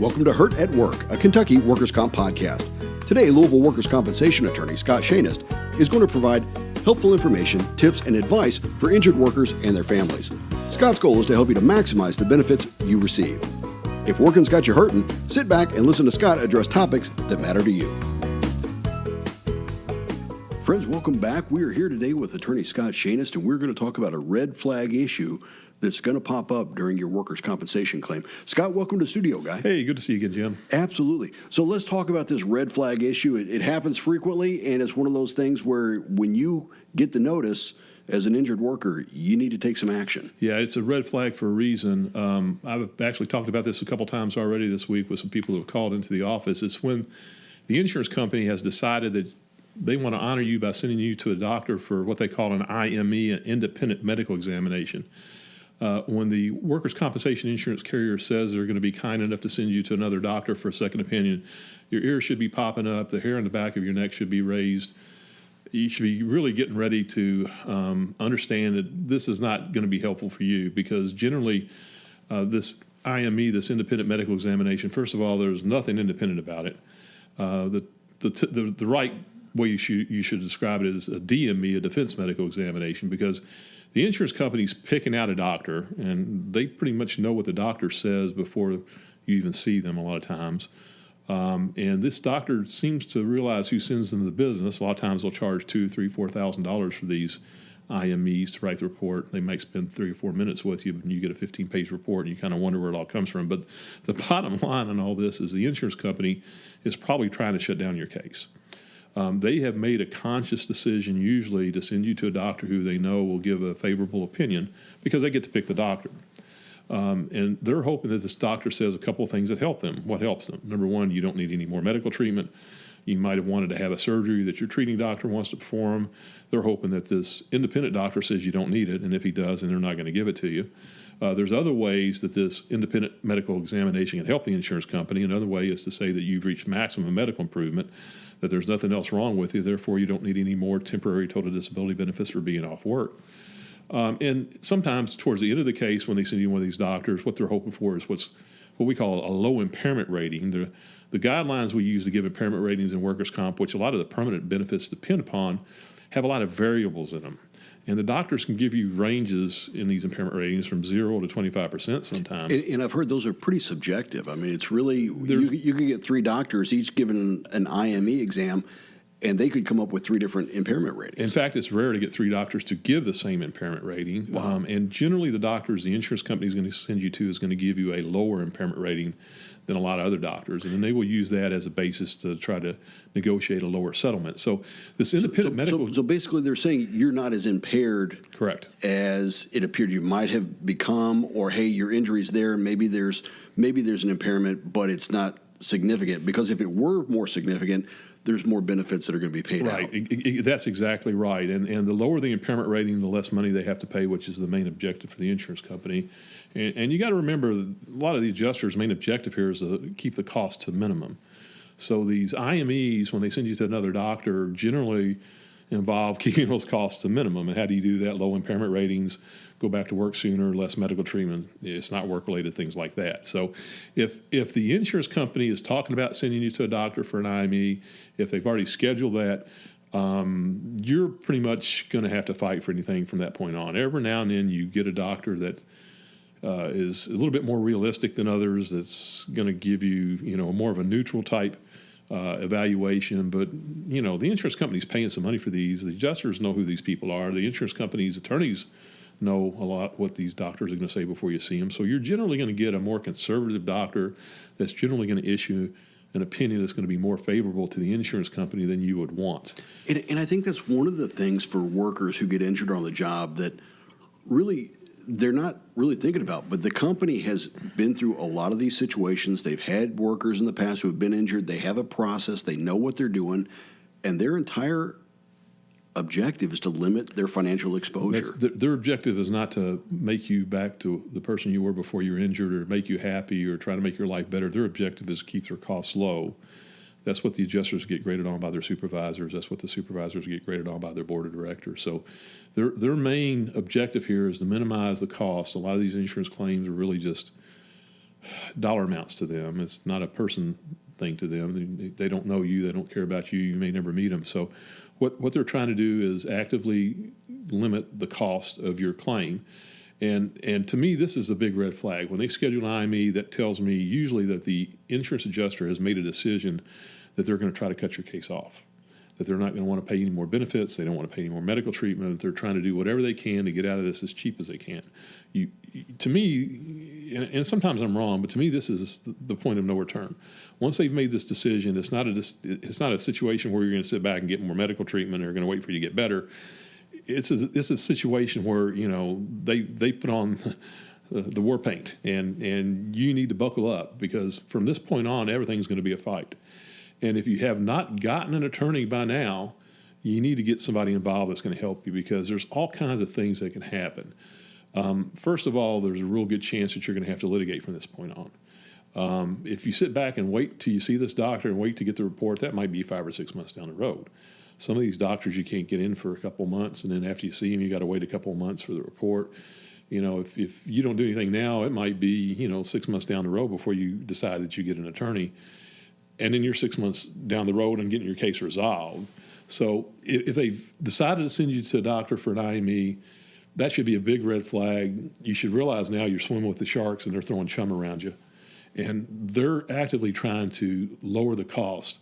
Welcome to Hurt at Work, a Kentucky workers' comp podcast. Today, Louisville workers' compensation attorney Scott Scheynost is going to provide helpful information, tips, and advice for injured workers and their families. Scott's goal is to help you to maximize the benefits you receive. If working's got you hurting, sit back and listen to Scott address topics that matter to you. Friends, welcome back. We are here today with attorney Scott Scheynost, and we're going to talk about a red flag issue that's going to pop up during your workers' compensation claim. Scott, welcome to the studio, guy. Hey, good to see you again, Jim. Absolutely. So let's talk about this red flag issue. It happens frequently, and it's one of those things where when you get the notice as an injured worker, you need to take some action. Yeah, it's a red flag for a reason. I've actually talked about this a couple times already this week with some people who have called into the office. It's when the insurance company has decided that they want to honor you by sending you to a doctor for what they call an IME, an independent medical examination. When the workers' compensation insurance carrier says they're going to be kind enough to send you to another doctor for a second opinion, your ears should be popping up, the hair on the back of your neck should be raised. You should be really getting ready to understand that this is not going to be helpful for you, because generally this IME, this independent medical examination, first of all, there's nothing independent about it. The right way you should describe it is a DME, a defense medical examination, because the insurance company's picking out a doctor, and they pretty much know what the doctor says before you even see them a lot of times. And this doctor seems to realize who sends them the business. A lot of times they'll charge $2,000, $3,000, $4,000 for these IMEs to write the report. They might spend 3 or 4 minutes with you, and you get a 15-page report, and you kind of wonder where it all comes from. But the bottom line on all this is the insurance company is probably trying to shut down your case. They have made a conscious decision usually to send you to a doctor who they know will give a favorable opinion, because they get to pick the doctor. And they're hoping that this doctor says a couple of things that help them. What helps them? Number one, you don't need any more medical treatment. You might have wanted to have a surgery that your treating doctor wants to perform. They're hoping that this independent doctor says you don't need it, and if he does, then they're not going to give it to you. There's other ways that this independent medical examination can help the insurance company. Another way is to say that you've reached maximum medical improvement, that there's nothing else wrong with you, therefore you don't need any more temporary total disability benefits for being off work. And sometimes towards the end of the case, when they send you one of these doctors, what they're hoping for is what we call a low impairment rating. The guidelines we use to give impairment ratings in workers' comp, which a lot of the permanent benefits depend upon, have a lot of variables in them. And the doctors can give you ranges in these impairment ratings from 0 to 25% sometimes. And I've heard those are pretty subjective. I mean, it's really, you can get 3 doctors, each given an IME exam, and they could come up with 3 different impairment ratings. In fact, it's rare to get 3 doctors to give the same impairment rating. Wow. And generally the doctors the insurance company is going to send you to is going to give you a lower impairment rating than a lot of other doctors. And then they will use that as a basis to try to negotiate a lower settlement. So this independent medical... So basically they're saying you're not as impaired... Correct. ...as it appeared you might have become, or, hey, your injury's there, maybe there's an impairment, but it's not significant. Because if it were more significant, there's more benefits that are going to be paid out. Right. That's exactly right. And the lower the impairment rating, the less money they have to pay, which is the main objective for the insurance company. And you got to remember, a lot of the adjusters' main objective here is to keep the cost to minimum. So these IMEs, when they send you to another doctor, generally involve keeping those costs to minimum. And how do you do that? Low impairment ratings, go back to work sooner, less medical treatment. It's not work-related, things like that. So if the insurance company is talking about sending you to a doctor for an IME, if they've already scheduled that, you're pretty much going to have to fight for anything from that point on. Every now and then you get a doctor that is a little bit more realistic than others, that's going to give you, more of a neutral type evaluation. But, the insurance company's paying some money for these. The adjusters know who these people are. The insurance company's attorneys know a lot what these doctors are going to say before you see them. So you're generally going to get a more conservative doctor that's generally going to issue an opinion that's going to be more favorable to the insurance company than you would want. And I think that's one of the things for workers who get injured on the job that really they're not really thinking about. But the company has been through a lot of these situations. They've had workers in the past who have been injured. They have a process. They know what they're doing. And their entire objective is to limit their financial exposure. Their objective is not to make you back to the person you were before you were injured, or make you happy, or try to make your life better. Their objective is to keep their costs low. That's what the adjusters get graded on by their supervisors. That's what the supervisors get graded on by their board of directors. So their main objective here is to minimize the cost. A lot of these insurance claims are really just dollar amounts to them. It's not a person thing to them. They don't know you. They don't care about you. You may never meet them. So what they're trying to do is actively limit the cost of your claim. And to me, this is a big red flag. When they schedule an IME, that tells me usually that the insurance adjuster has made a decision that they're going to try to cut your case off, that they're not going to want to pay any more benefits. They don't want to pay any more medical treatment. They're trying to do whatever they can to get out of this as cheap as they can. To me, and sometimes I'm wrong, but to me, this is the point of no return. Once they've made this decision, it's not a situation where you're going to sit back and get more medical treatment or you're going to wait for you to get better. It's a situation where, they put on the war paint and you need to buckle up, because from this point on, everything's going to be a fight. And if you have not gotten an attorney by now, you need to get somebody involved that's going to help you, because there's all kinds of things that can happen. First of all, there's a real good chance that you're going to have to litigate from this point on. If you sit back and wait till you see this doctor and wait to get the report, that might be 5 or 6 months down the road. Some of these doctors you can't get in for a couple of months, and then after you see them, you got to wait a couple of months for the report. If you don't do anything now, it might be 6 months down the road before you decide that you get an attorney, and then you're 6 months down the road and getting your case resolved. So if they've decided to send you to a doctor for an IME, that should be a big red flag. You should realize now you're swimming with the sharks and they're throwing chum around you. And they're actively trying to lower the cost.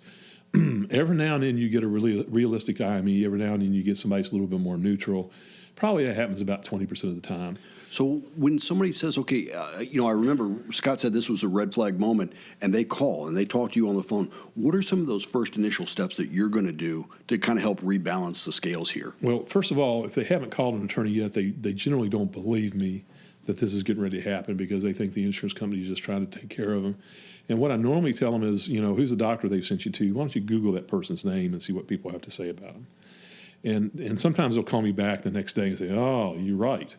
Every now and then you get a really realistic IME. Every now and then you get somebody who's a little bit more neutral. Probably that happens about 20% of the time. So when somebody says, okay, I remember Scott said this was a red flag moment, and they call and they talk to you on the phone, what are some of those first initial steps that you're going to do to kind of help rebalance the scales here? Well, first of all, if they haven't called an attorney yet, they generally don't believe me that this is getting ready to happen, because they think the insurance company is just trying to take care of them. And what I normally tell them is, who's the doctor they sent you to? Why don't you Google that person's name and see what people have to say about them? And sometimes they'll call me back the next day and say, oh, you're right.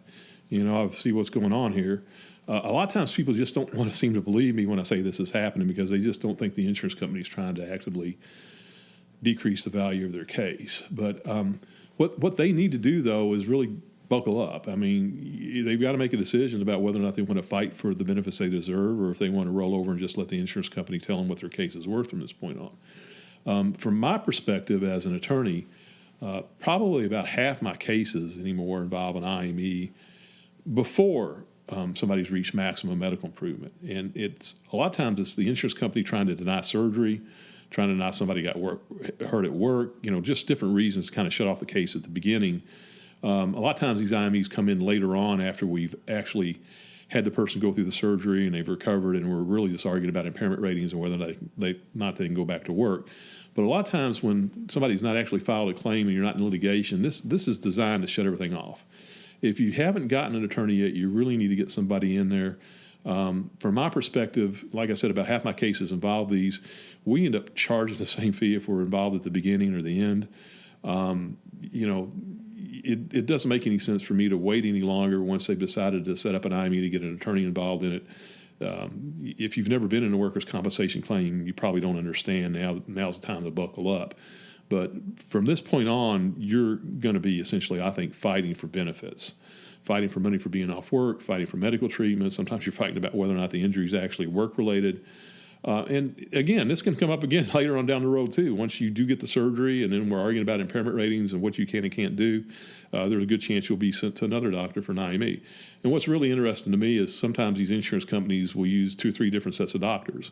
I see what's going on here. A lot of times people just don't want to seem to believe me when I say this is happening, because they just don't think the insurance company is trying to actively decrease the value of their case. But what they need to do, though, is really buckle up. I mean, they've got to make a decision about whether or not they want to fight for the benefits they deserve, or if they want to roll over and just let the insurance company tell them what their case is worth from this point on. From my perspective as an attorney, probably about half my cases anymore involve an IME before somebody's reached maximum medical improvement. And it's a lot of times it's the insurance company trying to deny surgery, trying to deny somebody got hurt at work, just different reasons to kind of shut off the case at the beginning. A lot of times these IMEs come in later on after we've actually had the person go through the surgery and they've recovered, and we're really just arguing about impairment ratings and whether they can go back to work. But a lot of times when somebody's not actually filed a claim and you're not in litigation, this is designed to shut everything off. If you haven't gotten an attorney yet, you really need to get somebody in there. From my perspective, like I said, about half my cases involve these. We end up charging the same fee if we're involved at the beginning or the end. It doesn't make any sense for me to wait any longer once they've decided to set up an IME to get an attorney involved in it. If you've never been in a workers' compensation claim, you probably don't understand. Now's the time to buckle up. But from this point on, you're going to be essentially, I think, fighting for benefits, fighting for money for being off work, fighting for medical treatment. Sometimes you're fighting about whether or not the injury is actually work-related. And again, this can come up again later on down the road, too. Once you do get the surgery and then we're arguing about impairment ratings and what you can and can't do, there's a good chance you'll be sent to another doctor for an IME. And what's really interesting to me is sometimes these insurance companies will use 2 or 3 different sets of doctors.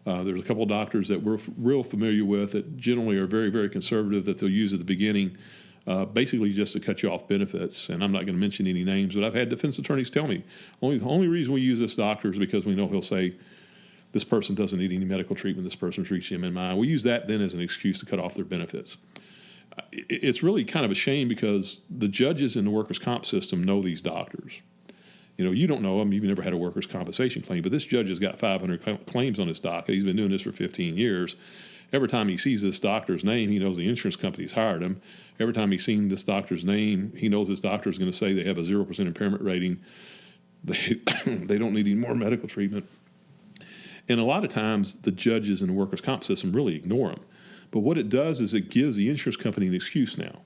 There's a couple of doctors that we're real familiar with that generally are very, very conservative that they'll use at the beginning, basically just to cut you off benefits. And I'm not going to mention any names, but I've had defense attorneys tell me, the only reason we use this doctor is because we know he'll say, this person doesn't need any medical treatment, this person's reaching MMI. We use that then as an excuse to cut off their benefits. It's really kind of a shame because the judges in the workers' comp system know these doctors. You don't know them. You've never had a workers' compensation claim, but this judge has got 500 claims on his docket. He's been doing this for 15 years. Every time he sees this doctor's name, he knows the insurance company's hired him. Every time he's seen this doctor's name, he knows this doctor is going to say they have a 0% impairment rating. They don't need any more medical treatment. And a lot of times the judges in the workers' comp system really ignore them. But what it does is it gives the insurance company an excuse now.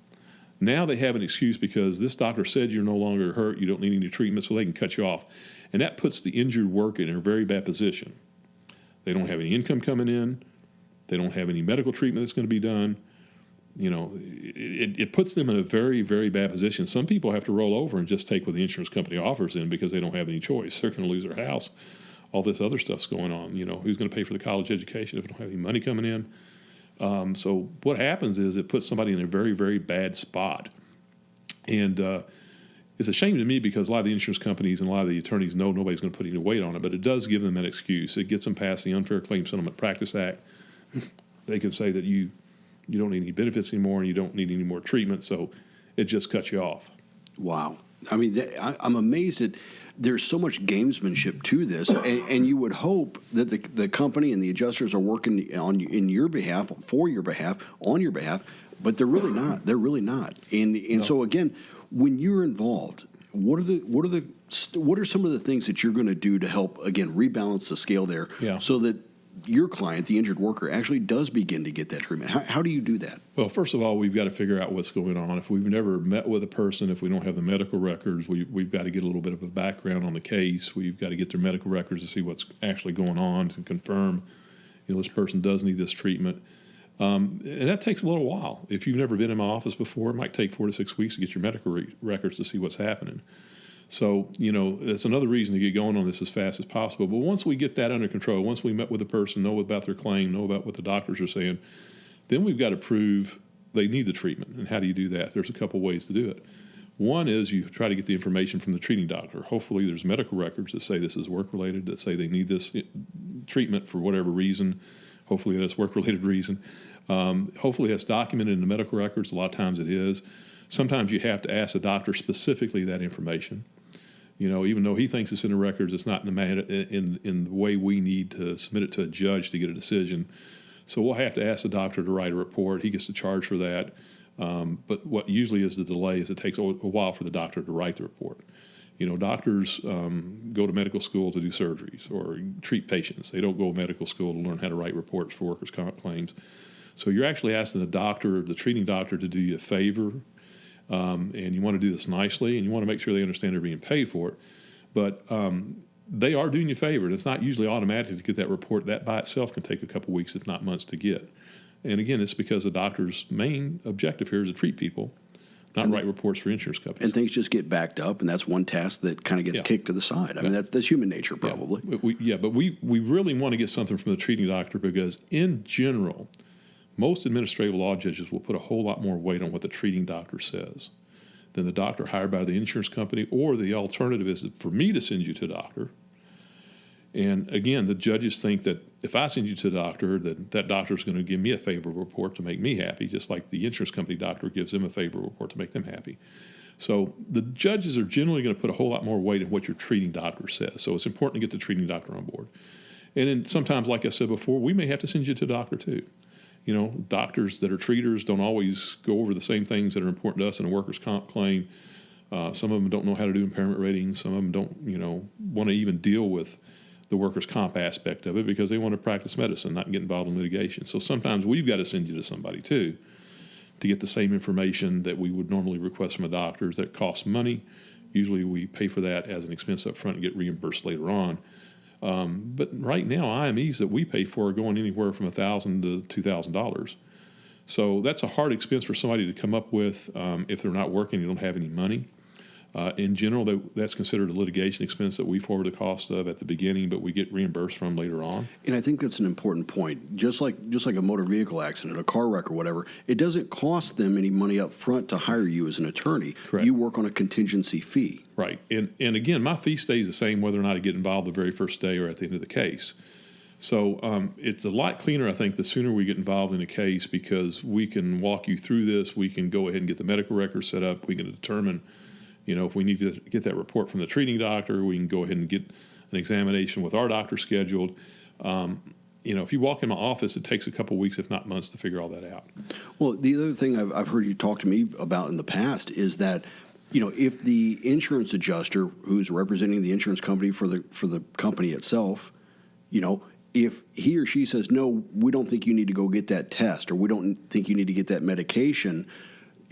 Now they have an excuse because this doctor said you're no longer hurt, you don't need any treatment, so they can cut you off. And that puts the injured worker in a very bad position. They don't have any income coming in. They don't have any medical treatment that's going to be done. It puts them in a very, very bad position. Some people have to roll over and just take what the insurance company offers them because they don't have any choice. They're going to lose their house. All this other stuff's going on. Who's going to pay for the college education if they don't have any money coming in? So what happens is it puts somebody in a very, very bad spot. And it's a shame to me because a lot of the insurance companies and a lot of the attorneys know nobody's going to put any weight on it, but it does give them an excuse. It gets them past the Unfair Claims Settlement Practice Act. They can say that you don't need any benefits anymore and you don't need any more treatment, so it just cuts you off. Wow. I mean, I'm amazed that there's so much gamesmanship to this, and you would hope that the company and the adjusters are working in your behalf, for your behalf, on your behalf, but they're really not. They're really not. And so again, when you're involved, what are some of the things that you're going to do to help again rebalance the scale there, so that your client, the injured worker, actually does begin to get that treatment? How do you do that? Well, first of all, we've got to figure out what's going on. If we've never met with a person, if we don't have the medical records, we've got to get a little bit of a background on the case. We've got to get their medical records to see what's actually going on, to confirm, this person does need this treatment. And that takes a little while. If you've never been in my office before, it might take 4 to 6 weeks to get your medical records to see what's happening. So, that's another reason to get going on this as fast as possible. But once we get that under control, once we met with the person, know about their claim, know about what the doctors are saying, then we've got to prove they need the treatment. And how do you do that? There's a couple ways to do it. One is you try to get the information from the treating doctor. Hopefully there's medical records that say this is work-related, that say they need this treatment for whatever reason. Hopefully that's work-related reason. Hopefully that's documented in the medical records. A lot of times it is. Sometimes you have to ask the doctor specifically that information. Even though he thinks it's in the records, it's not in the way we need to submit it to a judge to get a decision. So we'll have to ask the doctor to write a report. He gets to charge for that. But what usually is the delay is it takes a while for the doctor to write the report. Doctors go to medical school to do surgeries or treat patients. They don't go to medical school to learn how to write reports for workers' comp claims. So you're actually asking the treating doctor, to do you a favor. And you want to do this nicely, and you want to make sure they understand they're being paid for it. But they are doing you a favor. And it's not usually automatic to get that report. That by itself can take a couple weeks, if not months, to get. And again, it's because the doctor's main objective here is to treat people, not write reports for insurance companies. And things just get backed up, and that's one task that kind of gets kicked to the side. I mean, that's human nature, probably. But we really want to get something from the treating doctor because, in general, most administrative law judges will put a whole lot more weight on what the treating doctor says than the doctor hired by the insurance company, or the alternative is for me to send you to a doctor. And again, the judges think that if I send you to the doctor, that doctor is going to give me a favorable report to make me happy, just like the insurance company doctor gives them a favorable report to make them happy. So the judges are generally going to put a whole lot more weight on what your treating doctor says. So it's important to get the treating doctor on board. And then sometimes, like I said before, we may have to send you to a doctor too. Doctors that are treaters don't always go over the same things that are important to us in a workers' comp claim. Some of them don't know how to do impairment ratings. Some of them don't, want to even deal with the workers' comp aspect of it because they want to practice medicine, not get involved in litigation. So sometimes we've got to send you to somebody too to get the same information that we would normally request from a doctor. That costs money. Usually we pay for that as an expense up front and get reimbursed later on. But right now, IMEs that we pay for are going anywhere from $1,000 to $2,000. So that's a hard expense for somebody to come up with if they're not working and don't have any money. In general, that's considered a litigation expense that we forward the cost of at the beginning, but we get reimbursed from later on. And I think that's an important point. Just like a motor vehicle accident, a car wreck or whatever, it doesn't cost them any money up front to hire you as an attorney. Correct. You work on a contingency fee. Right. And again, my fee stays the same whether or not I get involved the very first day or at the end of the case. So it's a lot cleaner, I think, the sooner we get involved in a case because we can walk you through this. We can go ahead and get the medical records set up. We can determine, if we need to get that report from the treating doctor, we can go ahead and get an examination with our doctor scheduled. If you walk in my office, it takes a couple weeks, if not months, to figure all that out. Well, the other thing I've heard you talk to me about in the past is that, if the insurance adjuster who's representing the insurance company for the company itself, if he or she says, no, we don't think you need to go get that test or we don't think you need to get that medication,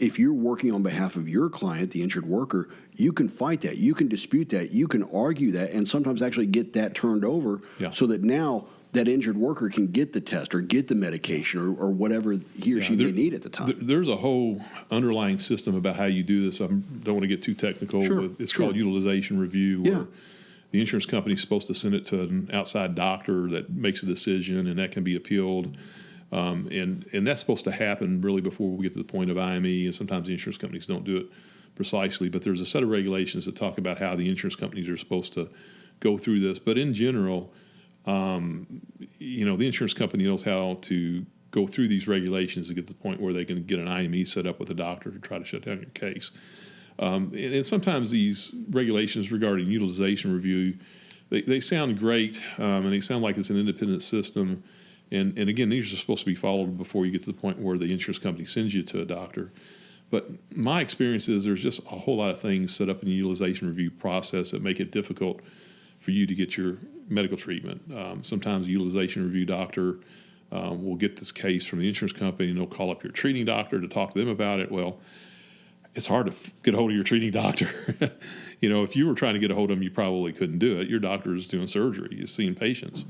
if you're working on behalf of your client, the injured worker, you can fight that. You can dispute that. You can argue that, and sometimes actually get that turned over so that now that injured worker can get the test or get the medication or whatever he or she may need at the time. There's a whole underlying system about how you do this. I don't want to get too technical. But it's called utilization review. Where the insurance company is supposed to send it to an outside doctor that makes a decision, and that can be appealed. And that's supposed to happen really before we get to the point of IME, and sometimes the insurance companies don't do it precisely. But there's a set of regulations that talk about how the insurance companies are supposed to go through this. But in general, the insurance company knows how to go through these regulations to get to the point where they can get an IME set up with a doctor to try to shut down your case. And sometimes these regulations regarding utilization review, they sound great, and they sound like it's an independent system. And again, these are supposed to be followed before you get to the point where the insurance company sends you to a doctor. But my experience is there's just a whole lot of things set up in the utilization review process that make it difficult for you to get your medical treatment. Sometimes the utilization review doctor will get this case from the insurance company, and they'll call up your treating doctor to talk to them about it. Well, it's hard to get a hold of your treating doctor. If you were trying to get a hold of them, you probably couldn't do it. Your doctor is doing surgery. He's seeing patients.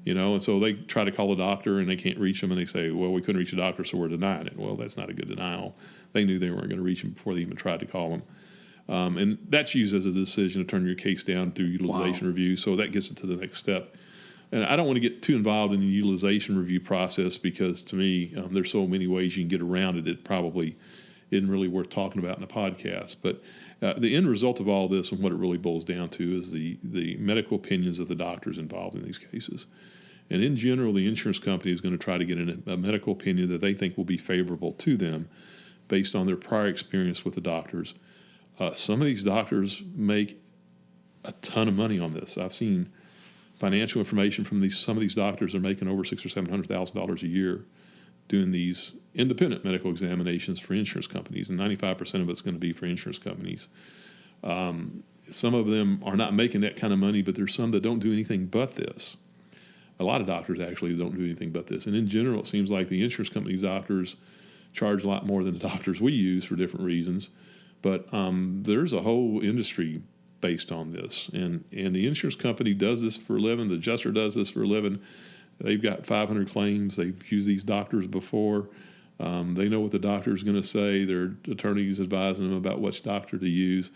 And so they try to call the doctor and they can't reach them, and they say, well, we couldn't reach the doctor, so we're denying it. Well, that's not a good denial. They knew they weren't going to reach him before they even tried to call them. And that's used as a decision to turn your case down through utilization review, so that gets it to the next step. And I don't want to get too involved in the utilization review process because, to me, there's so many ways you can get around it. It probably isn't really worth talking about in a podcast. But the end result of all this and what it really boils down to is the medical opinions of the doctors involved in these cases. And in general, the insurance company is going to try to get a medical opinion that they think will be favorable to them based on their prior experience with the doctors. Some of these doctors make a ton of money on this. I've seen financial information from some of these doctors are making over $600,000 or $700,000 a year doing these independent medical examinations for insurance companies, and 95% of it's going to be for insurance companies. Some of them are not making that kind of money, but there's some that don't do anything but this. A lot of doctors actually don't do anything but this. And in general, it seems like the insurance company's doctors charge a lot more than the doctors we use for different reasons. But there's a whole industry based on this. And the insurance company does this for a living. The adjuster does this for a living. They've got 500 claims. They've used these doctors before. They know what the doctor is going to say. Their attorney's advising them about which doctor to use.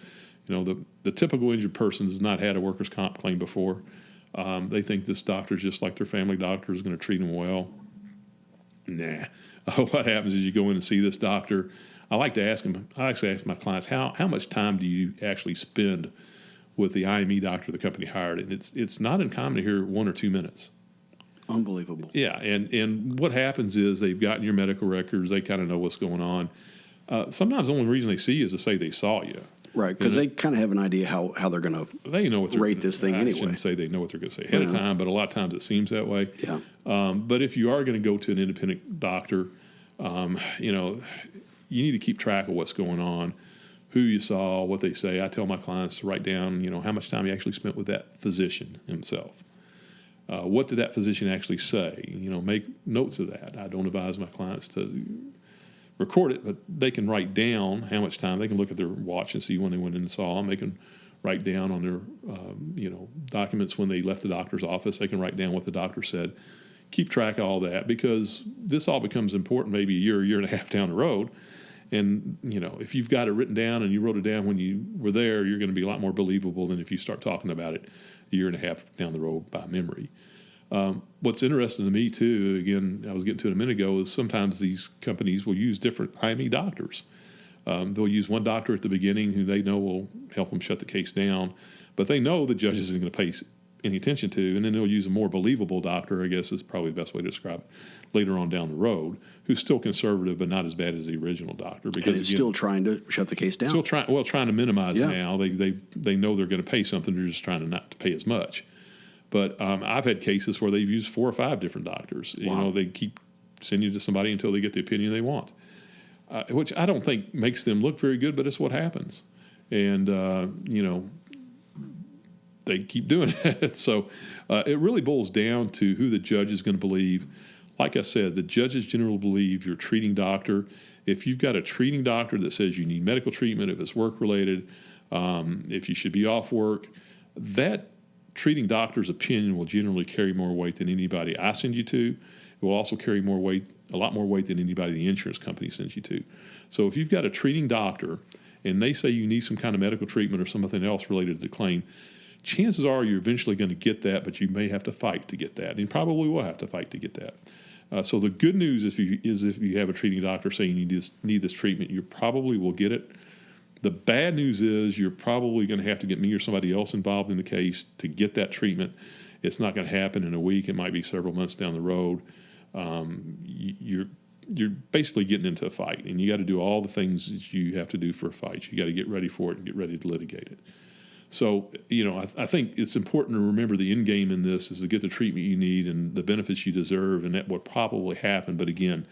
The typical injured person has not had a workers' comp claim before. They think this doctor is just like their family doctor, is going to treat them well. Nah. What happens is you go in and see this doctor. I like to ask them. I actually ask my clients, how much time do you actually spend with the IME doctor the company hired? And it's not uncommon to hear 1 or 2 minutes. Unbelievable. Yeah, and what happens is they've gotten your medical records. They kind of know what's going on. Sometimes the only reason they see you is to say they saw you. Right, because they kind of have an idea how they're going to rate this thing anyway. I shouldn't say they know what they're going to say ahead of time, but a lot of times it seems that way. Yeah. But if you are going to go to an independent doctor, you need to keep track of what's going on, who you saw, what they say. I tell my clients to write down, how much time you actually spent with that physician himself. What did that physician actually say? Make notes of that. I don't advise my clients to record it, but they can write down how much time. They can look at their watch and see when they went in and saw them. They can write down on their, documents when they left the doctor's office. They can write down what the doctor said. Keep track of all that, because this all becomes important maybe a year and a half down the road. And, if you've got it written down and you wrote it down when you were there, you're going to be a lot more believable than if you start talking about it a year and a half down the road by memory. What's interesting to me, too, again, I was getting to it a minute ago, is sometimes these companies will use different IME doctors. They'll use one doctor at the beginning who they know will help them shut the case down, but they know the judge isn't going to pay any attention to, and then they'll use a more believable doctor, I guess is probably the best way to describe it, later on down the road, who's still conservative but not as bad as the original doctor. Because it's still trying to shut the case down. Trying to minimize now. They know they're going to pay something. They're just trying to not to pay as much. But I've had cases where they've used 4 or 5 different doctors. Wow. They keep sending you to somebody until they get the opinion they want, which I don't think makes them look very good, but it's what happens. And, they keep doing it. So it really boils down to who the judge is going to believe. Like I said, the judges generally believe your treating doctor, If you've got a treating doctor that says you need medical treatment, if it's work-related, if you should be off work, that treating doctor's opinion will generally carry more weight than anybody I send you to. It will also carry more weight, a lot more weight than anybody the insurance company sends you to. So if you've got a treating doctor and they say you need some kind of medical treatment or something else related to the claim, chances are you're eventually going to get that, but you may have to fight to get that, and you probably will have to fight to get that. So the good news is if you have a treating doctor saying you need this treatment, you probably will get it. The bad news is you're probably going to have to get me or somebody else involved in the case to get that treatment. It's not going to happen in a week. It might be several months down the road. You're basically getting into a fight, and you got to do all the things that you have to do for a fight. You got to get ready for it and get ready to litigate it. So, I think it's important to remember the end game in this is to get the treatment you need and the benefits you deserve, and that will probably happen. But again,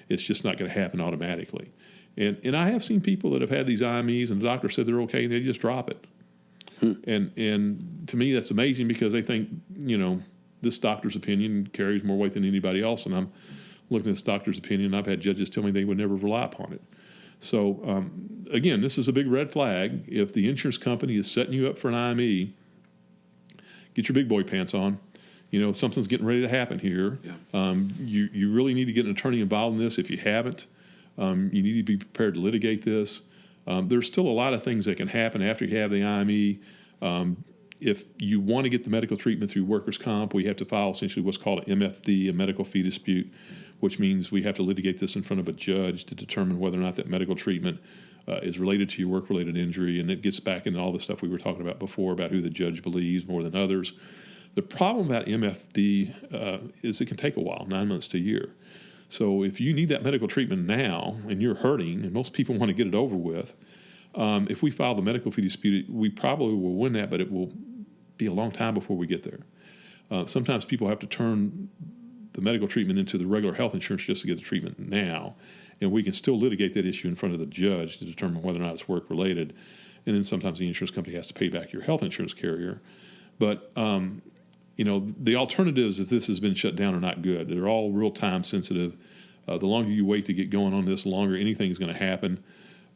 it's just not going to happen automatically. And I have seen people that have had these IMEs, and the doctor said they're okay, and they just drop it. And to me, that's amazing because they think, this doctor's opinion carries more weight than anybody else. And I'm looking at this doctor's opinion, and I've had judges tell me they would never rely upon it. So, again, this is a big red flag. If the insurance company is setting you up for an IME, get your big boy pants on. Something's getting ready to happen here. Yeah. You really need to get an attorney involved in this if you haven't. You need to be prepared to litigate this. There's still a lot of things that can happen after you have the IME. If you want to get the medical treatment through workers' comp, we have to file essentially what's called an MFD, a medical fee dispute, which means we have to litigate this in front of a judge to determine whether or not that medical treatment is related to your work-related injury. And it gets back into all the stuff we were talking about before about who the judge believes more than others. The problem about MFD is it can take a while, 9 months to a year. So if you need that medical treatment now and you're hurting, and most people want to get it over with, if we file the medical fee dispute, we probably will win that, but it will be a long time before we get there. Sometimes people have to turn the medical treatment into the regular health insurance just to get the treatment now, and we can still litigate that issue in front of the judge to determine whether or not it's work-related, and then sometimes the insurance company has to pay back your health insurance carrier. But the alternatives, if this has been shut down, are not good. They're all real time sensitive. The longer you wait to get going on this, the longer anything's going to happen.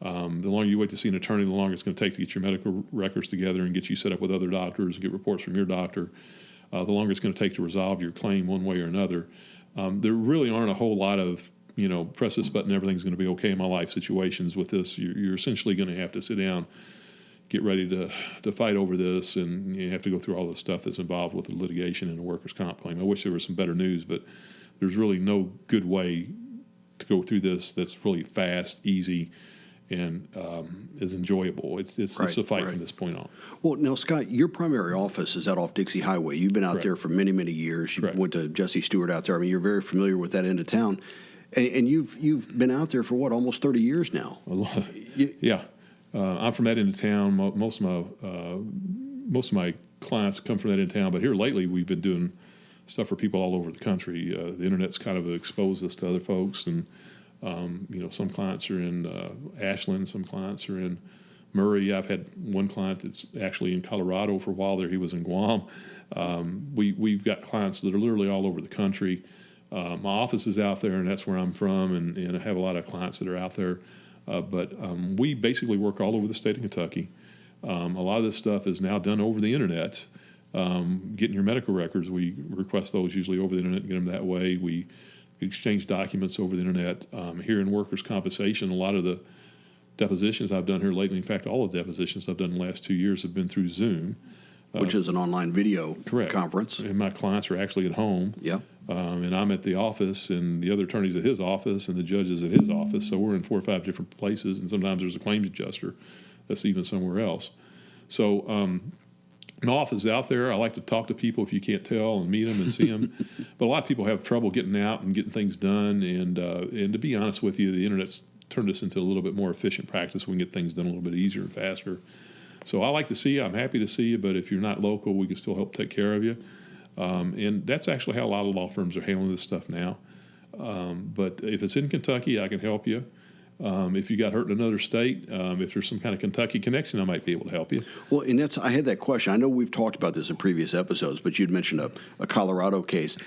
The longer you wait to see an attorney, the longer it's going to take to get your medical records together and get you set up with other doctors and get reports from your doctor. The longer it's going to take to resolve your claim one way or another. There really aren't a whole lot of, press this button, everything's going to be okay in my life situations with this. You're essentially going to have to sit down, get ready to fight over this, and you have to go through all the stuff that's involved with the litigation and the workers' comp claim. I wish there was some better news, but there's really no good way to go through this that's really fast, easy, and is enjoyable. It's a fight from this point on. Well, now, Scott, your primary office is out off Dixie Highway. You've been out there for many, many years. You went to Jesse Stewart out there. I mean, you're very familiar with that end of town. And you've been out there for, almost 30 years now? Yeah. I'm from that end of town. Most of my clients come from that end of town, but here lately we've been doing stuff for people all over the country. The internet's kind of exposed us to other folks, and some clients are in Ashland, some clients are in Murray. I've had one client that's actually in Colorado for a while there. He was in Guam. We've got clients that are literally all over the country. My office is out there, and that's where I'm from, and I have a lot of clients that are out there. But we basically work all over the state of Kentucky. A lot of this stuff is now done over the internet. Getting your medical records, we request those usually over the internet, get them that way. We exchange documents over the internet. Here in workers' compensation, a lot of the depositions I've done here lately, in fact, all the depositions I've done in the last 2 years have been through Zoom. Which is an online video correct. Conference. And my clients are actually at home. Yeah. And I'm at the office, and the other attorney's at his office, and the judge is at his office. So we're in 4 or 5 different places, and sometimes there's a claims adjuster that's even somewhere else. So my office is out there. I like to talk to people if you can't tell and meet them and see them. But a lot of people have trouble getting out and getting things done. And to be honest with you, the internet's turned us into a little bit more efficient practice. We can get things done a little bit easier and faster. So I like to see you. I'm happy to see you. But if you're not local, we can still help take care of you. And that's actually how a lot of law firms are handling this stuff now. But if it's in Kentucky, I can help you. If you got hurt in another state, if there's some kind of Kentucky connection, I might be able to help you. Well, and I had that question. I know we've talked about this in previous episodes, but you'd mentioned a Colorado case.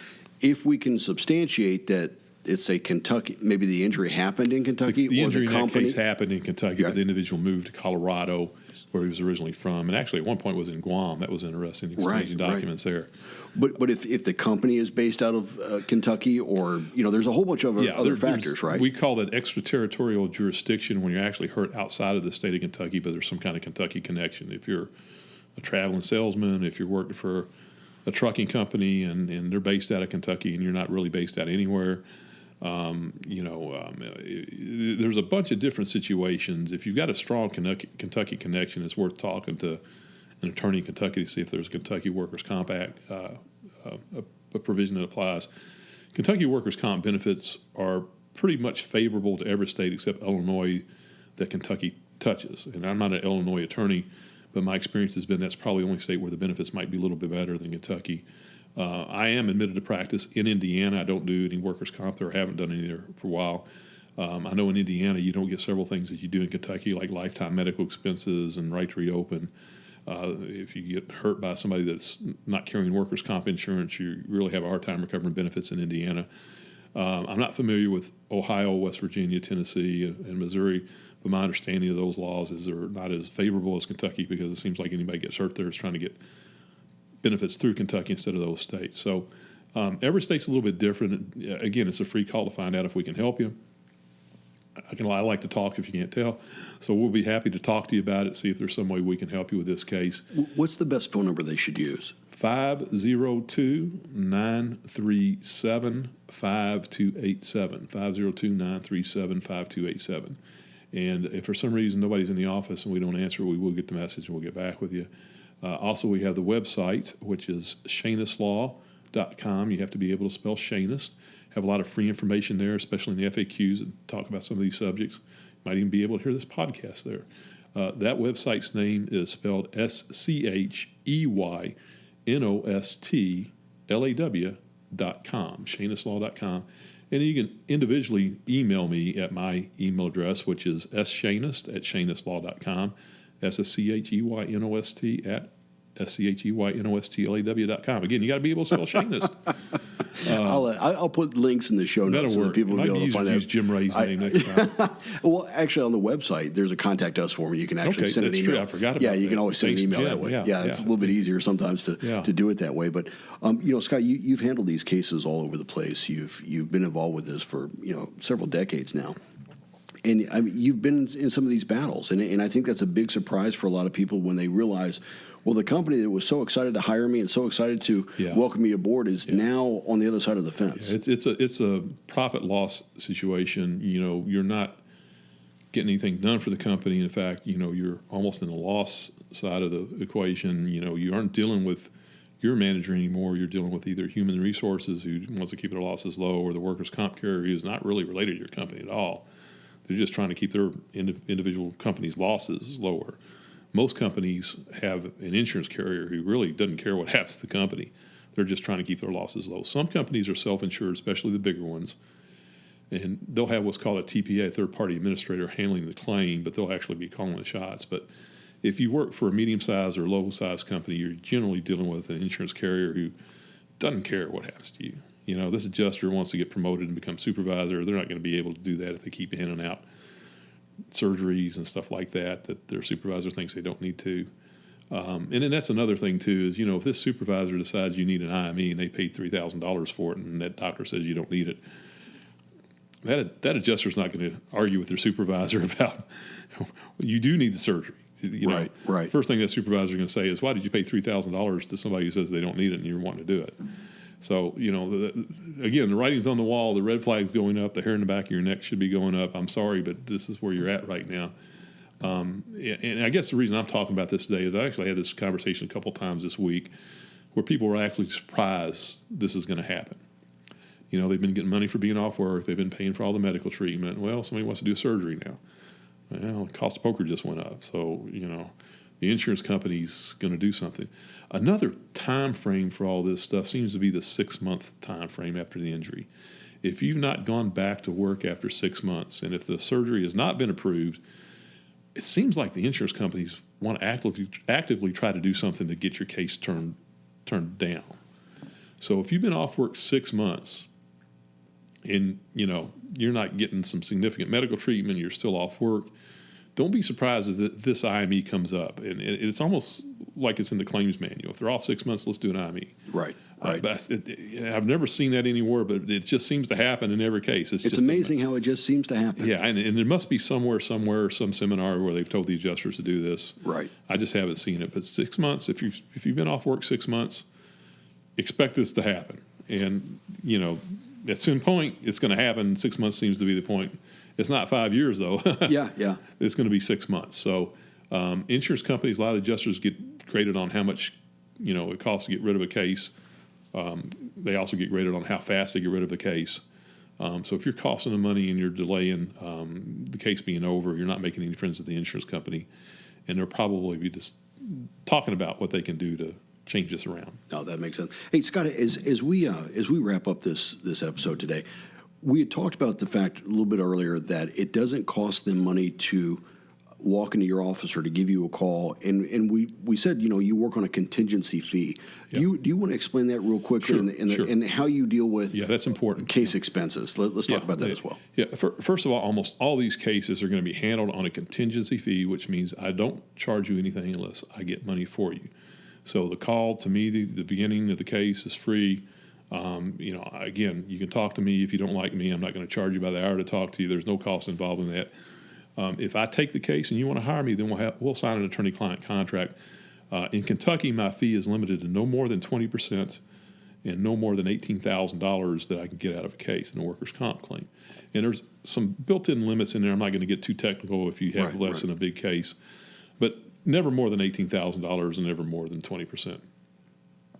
If we can substantiate that it's a Kentucky, maybe the injury happened in Kentucky, The or injury the in that company. case happened in Kentucky, Yeah. but the individual moved to Colorado, where he was originally from, and actually at one point was in Guam. That was interesting, exchanging Right. documents there. But if the company is based out of Kentucky, or there's a whole bunch of other factors, right? We call that extraterritorial jurisdiction when you're actually hurt outside of the state of Kentucky, but there's some kind of Kentucky connection. If you're a traveling salesman, if you're working for a trucking company and they're based out of Kentucky and you're not really based out anywhere, there's a bunch of different situations. If you've got a strong Kentucky connection, it's worth talking to an attorney in Kentucky to see if there's a Kentucky Workers' Comp Act, a provision that applies. Kentucky Workers' Comp benefits are pretty much favorable to every state except Illinois that Kentucky touches. And I'm not an Illinois attorney, but my experience has been that's probably the only state where the benefits might be a little bit better than Kentucky. I am admitted to practice in Indiana. I don't do any workers' comp there. I haven't done any there for a while. I know in Indiana you don't get several things that you do in Kentucky, like lifetime medical expenses and right to reopen. If you get hurt by somebody that's not carrying workers' comp insurance, you really have a hard time recovering benefits in Indiana. I'm not familiar with Ohio, West Virginia, Tennessee, and Missouri, but my understanding of those laws is they're not as favorable as Kentucky because it seems like anybody gets hurt there is trying to get benefits through Kentucky instead of those states. So every state's a little bit different. Again, it's a free call to find out if we can help you. I like to talk if you can't tell. So we'll be happy to talk to you about it, see if there's some way we can help you with this case. What's the best phone number they should use? 502-937-5287. 502-937-5287. And if for some reason nobody's in the office and we don't answer, we will get the message and we'll get back with you. Also, we have the website, which is ScheynostLaw.com. You have to be able to spell Scheynost. Have a lot of free information there, especially in the FAQs that talk about some of these subjects. You might even be able to hear this podcast there. That website's name is spelled ScheynostLaw.com, ScheynostLaw.com. And you can individually email me at my email address, which is sscheynost@ScheynostLaw.com, SSCHEYNOST at SCHEYNOSTLAW.com. Again, you got to be able to spell Scheynost. I'll put links in the show notes so that people will be able to find out. Use Jim Ray's name next time. Well, actually, on the website, there's a contact us form. You can actually send an that's email. true. I forgot about Yeah, you that. can always send an Thanks, email Jim. that way. Yeah, It's a little bit easier sometimes to do it that way. But Scott, you've handled these cases all over the place. You've been involved with this for several decades now. And you've been in some of these battles, and I think that's a big surprise for a lot of people when they realize, well, the company that was so excited to hire me and so excited to welcome me aboard is now on the other side of the fence. It's a profit loss situation. You're not getting anything done for the company. In fact, you're almost in the loss side of the equation. You aren't dealing with your manager anymore. You're dealing with either human resources who wants to keep their losses low, or the workers' comp carrier who's not really related to your company at all. They're just trying to keep their individual company's losses lower. Most companies have an insurance carrier who really doesn't care what happens to the company. They're just trying to keep their losses low. Some companies are self-insured, especially the bigger ones, and they'll have what's called a TPA, a third-party administrator, handling the claim, but they'll actually be calling the shots. But if you work for a medium-sized or low-sized company, you're generally dealing with an insurance carrier who doesn't care what happens to you. This adjuster wants to get promoted and become supervisor. They're not going to be able to do that if they keep in and out surgeries and stuff like that their supervisor thinks they don't need to. And then that's another thing, too, is, if this supervisor decides you need an IME and they paid $3,000 for it and that doctor says you don't need it, that adjuster's not going to argue with their supervisor about, you do need the surgery. Right. First thing that supervisor is going to say is, why did you pay $3,000 to somebody who says they don't need it and you're wanting to do it? So, again, the writing's on the wall, the red flag's going up, the hair in the back of your neck should be going up. I'm sorry, but this is where you're at right now. And I guess the reason I'm talking about this today is I actually had this conversation a couple times this week where people were actually surprised this is going to happen. They've been getting money for being off work. They've been paying for all the medical treatment. Well, somebody wants to do surgery now. Well, the cost of poker just went up. So, the insurance company's going to do something. Another time frame for all this stuff seems to be the 6-month time frame after the injury. If you've not gone back to work after 6 months, and if the surgery has not been approved, it seems like the insurance companies want to actively try to do something to get your case turned down. So if you've been off work 6 months and you're not getting some significant medical treatment, you're still off work, don't be surprised if this IME comes up. And it's almost like it's in the claims manual. If they're off 6 months, let's do an IME. Right. But I've never seen that anywhere, but it just seems to happen in every case. It's amazing how it just seems to happen. Yeah, and there must be somewhere, some seminar where they've told the adjusters to do this. Right. I just haven't seen it. But 6 months, if you've been off work 6 months, expect this to happen. And at some point, it's going to happen. 6 months seems to be the point. It's not 5 years, though. Yeah. It's going to be 6 months. So insurance companies, a lot of adjusters get graded on how much it costs to get rid of a case. They also get graded on how fast they get rid of the case. So if you're costing them money and you're delaying the case being over, you're not making any friends at the insurance company, and they'll probably be just talking about what they can do to change this around. Oh, that makes sense. Hey, Scott, as we wrap up this episode today, we had talked about the fact a little bit earlier that it doesn't cost them money to walk into your office or to give you a call, and we said you work on a contingency fee. Yeah. Do you want to explain that real quickly Sure. and how you deal with that's important. case expenses? Let's talk about that as well. Yeah, first of all, almost all these cases are going to be handled on a contingency fee, which means I don't charge you anything unless I get money for you. So the call to me, the beginning of the case is free. Again, you can talk to me if you don't like me. I'm not going to charge you by the hour to talk to you. There's no cost involved in that. If I take the case and you want to hire me, then we'll sign an attorney-client contract. In Kentucky, my fee is limited to no more than 20% and no more than $18,000 that I can get out of a case in a workers' comp claim. And there's some built-in limits in there. I'm not going to get too technical if you have less than a big case, but never more than $18,000 and never more than 20%.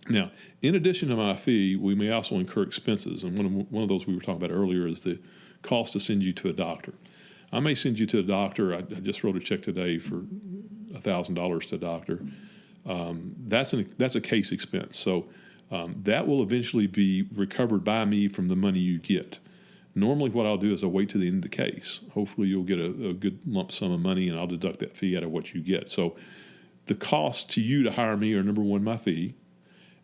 Now, in addition to my fee, we may also incur expenses, and one of those we were talking about earlier is the cost to send you to a doctor. I may send you to a doctor. I just wrote a check today for $1,000 to a doctor. That's a case expense. So that will eventually be recovered by me from the money you get. Normally what I'll do is I'll wait to the end of the case. Hopefully you'll get a good lump sum of money, and I'll deduct that fee out of what you get. So the cost to you to hire me are, number one, my fee.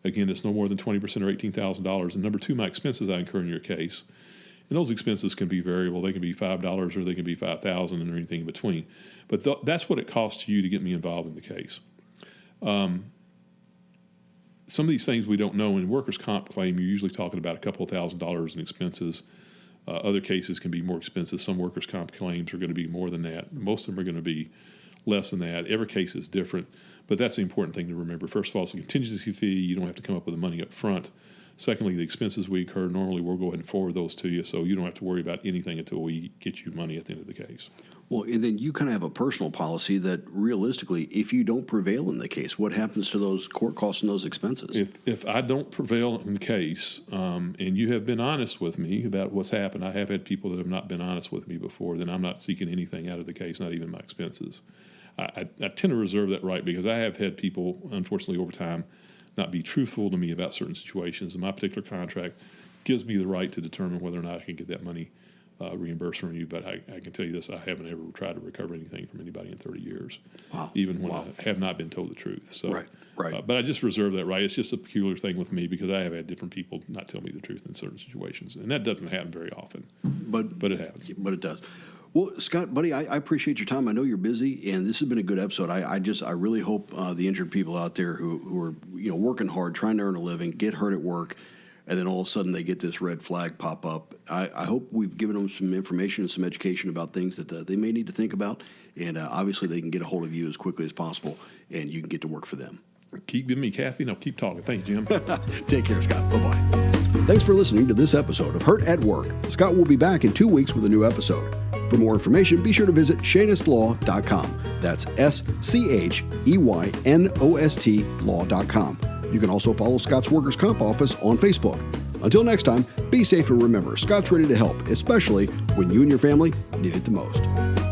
Again, it's no more than 20% or $18,000. And number two, my expenses I incur in your case. And those expenses can be variable. They can be $5 or they can be $5,000 and anything in between. But that's what it costs you to get me involved in the case. Some of these things we don't know. In workers' comp claim, you're usually talking about a couple of $1,000s in expenses. Other cases can be more expensive. Some workers' comp claims are going to be more than that. Most of them are going to be less than that. Every case is different. But that's the important thing to remember. First of all, it's a contingency fee. You don't have to come up with the money up front. Secondly, the expenses we incur, normally we'll go ahead and forward those to you, so you don't have to worry about anything until we get you money at the end of the case. Well, and then you kind of have a personal policy that realistically, if you don't prevail in the case, what happens to those court costs and those expenses? If I don't prevail in the case, and you have been honest with me about what's happened, I have had people that have not been honest with me before, then I'm not seeking anything out of the case, not even my expenses. I tend to reserve that right because I have had people, unfortunately, over time, not be truthful to me about certain situations. And my particular contract gives me the right to determine whether or not I can get that money reimbursed from you. But I can tell you this, I haven't ever tried to recover anything from anybody in 30 years. Wow. Even when I have not been told the truth. So, Right. But I just reserve that right. It's just a peculiar thing with me because I have had different people not tell me the truth in certain situations. And that doesn't happen very often. But it happens. But it does. Well, Scott, buddy, I appreciate your time. I know you're busy, and this has been a good episode. I really hope the injured people out there who are working hard, trying to earn a living, get hurt at work, and then all of a sudden they get this red flag pop up. I hope we've given them some information and some education about things that they may need to think about, and obviously they can get a hold of you as quickly as possible, and you can get to work for them. Keep giving me caffeine. I'll keep talking. Thanks, Jim. Take care, Scott. Bye-bye. Thanks for listening to this episode of Hurt at Work. Scott will be back in 2 weeks with a new episode. For more information, be sure to visit ScheynostLaw.com. That's SCHEYNOST law.com. You can also follow Scott's Workers' Comp office on Facebook. Until next time, be safe and remember, Scott's ready to help, especially when you and your family need it the most.